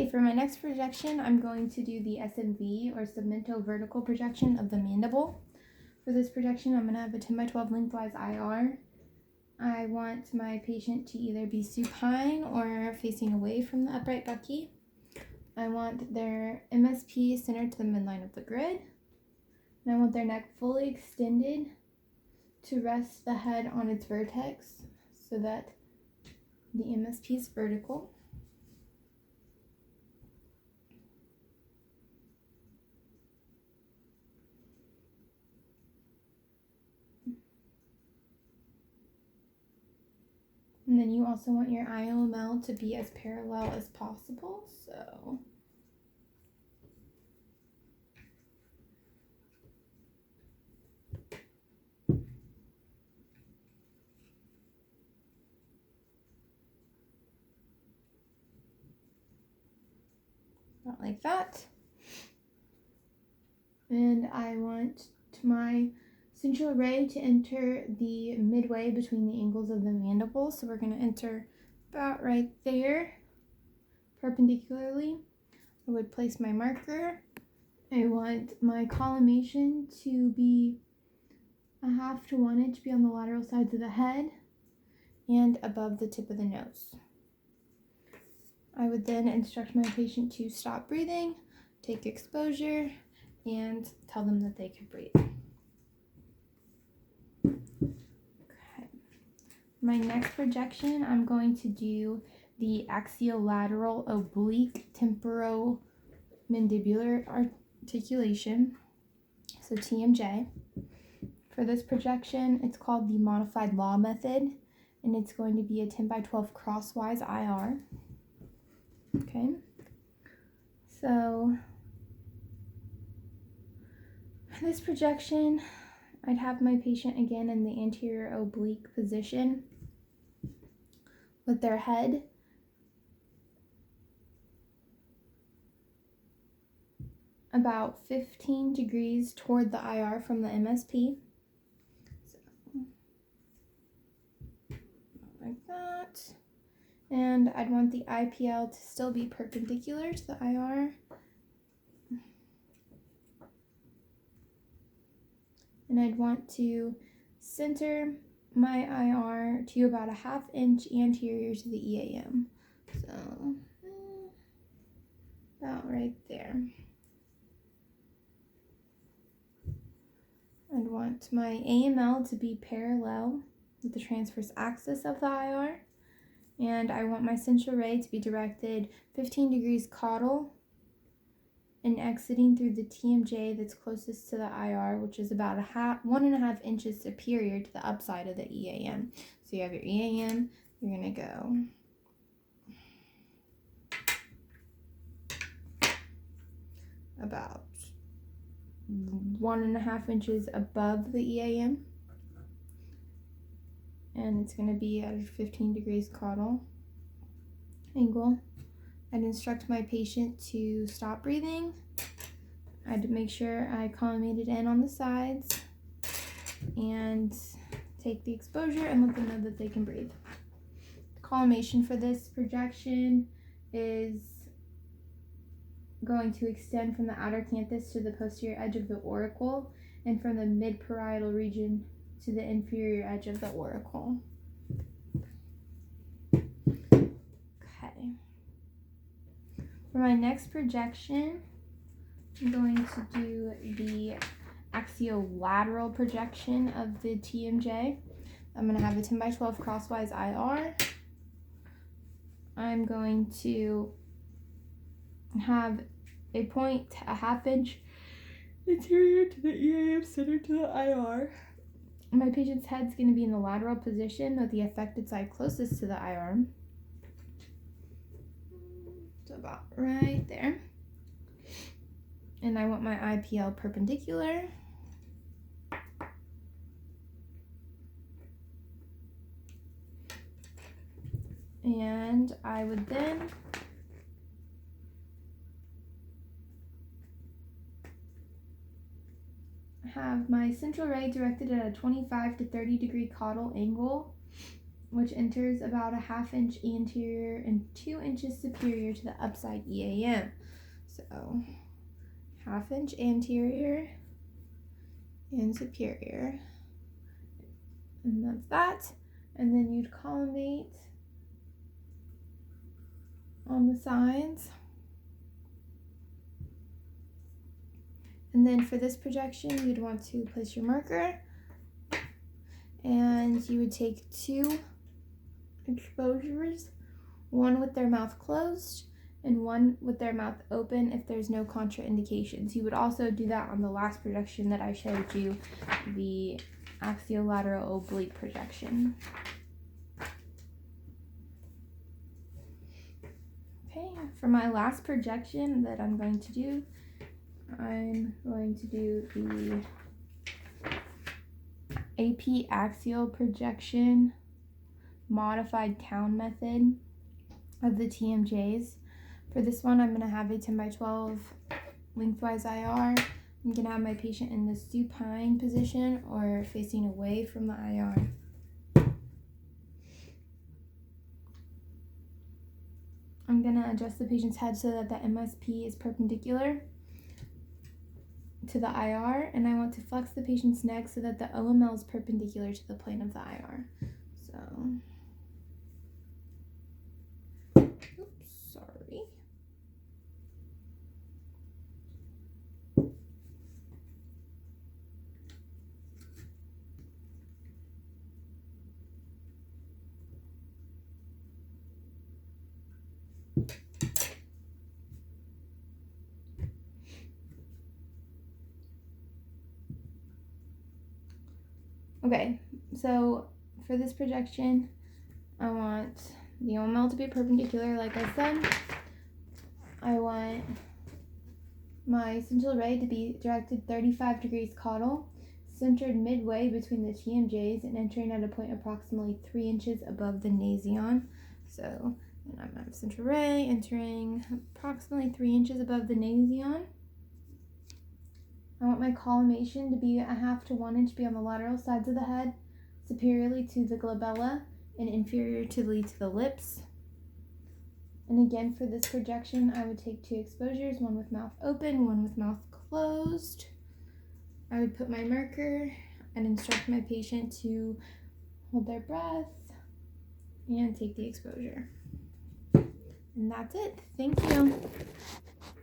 Okay, for my next projection, I'm going to do the SMV, or submental vertical projection of the mandible. For this projection, I'm going to have a 10 by 12 lengthwise IR. I want my patient to either be supine or facing away from the upright bucky. I want their MSP centered to the midline of the grid. And I want their neck fully extended to rest the head on its vertex so that the MSP is vertical. And then you also want your IOML to be as parallel as possible, so about like that. And I want my central ray to enter the midway between the angles of the mandible. So we're going to enter about right there, perpendicularly. I would place my marker. I want my collimation to be 1/2 to 1 inch, be on the lateral sides of the head and above the tip of the nose. I would then instruct my patient to stop breathing, take exposure, and tell them that they can breathe. Okay. My next projection, I'm going to do the axiolateral oblique temporomandibular articulation, so TMJ. For this projection, it's called the modified Law method, and it's going to be a 10 by 12 crosswise IR. Okay, so for this projection, I'd have my patient again in the anterior oblique position with their head about 15 degrees toward the IR from the MSP. So, like that. And I'd want the IPL to still be perpendicular to the IR. And I'd want to center my IR to about 1/2 inch anterior to the EAM. So, about right there. I'd want my AML to be parallel with the transverse axis of the IR. And I want my central ray to be directed 15 degrees caudal and exiting through the TMJ that's closest to the IR, which is about 1.5 inches superior to the upside of the EAM. So you have your EAM, you're going to go about 1.5 inches above the EAM. And it's going to be at a 15 degrees caudal angle. I'd instruct my patient to stop breathing. I'd make sure I collimated in on the sides and take the exposure and let them know that they can breathe. The collimation for this projection is going to extend from the outer canthus to the posterior edge of the auricle and from the mid-parietal region to the inferior edge of the auricle. Okay. For my next projection, I'm going to do the axiolateral projection of the TMJ. I'm going to have a 10 by 12 crosswise IR. I'm going to have a point 1/2 inch anterior to the EAM, center to the IR. My patient's head's going to be in the lateral position with the affected side closest to the IR. So about right there. And I want my IPL perpendicular. And I would then have my central ray directed at a 25 to 30 degree caudal angle which enters about a 1/2 inch anterior and 2 inches superior to the upside EAM. So 1/2 inch anterior and superior. And that's that. And then you'd collimate on the sides. And then for this projection, you'd want to place your marker, and you would take 2 exposures, one with their mouth closed and one with their mouth open if there's no contraindications. You would also do that on the last projection that I showed you, the axiolateral oblique projection. Okay, for my last projection that I'm going to do the AP axial projection modified Towne method of the TMJs. For this one, I'm going to have a 10x12 lengthwise IR. I'm going to have my patient in the supine position or facing away from the IR. I'm going to adjust the patient's head so that the MSP is perpendicular to the IR, and I want to flex the patient's neck so that the OML is perpendicular to the plane of the IR. So, oops, sorry. Okay, so for this projection, I want the OML to be perpendicular, like I said. I want my central ray to be directed 35 degrees caudal, centered midway between the TMJs and entering at a point approximately 3 inches above the nasion. So, and I'm going to have central ray entering approximately 3 inches above the nasion. I want my collimation to be a 1/2 to 1 inch be on the lateral sides of the head, superiorly to the glabella and inferiorly to the lips. And again, for this projection, I would take 2 exposures, one with mouth open, one with mouth closed. I would put my marker and instruct my patient to hold their breath and take the exposure. And that's it. Thank you.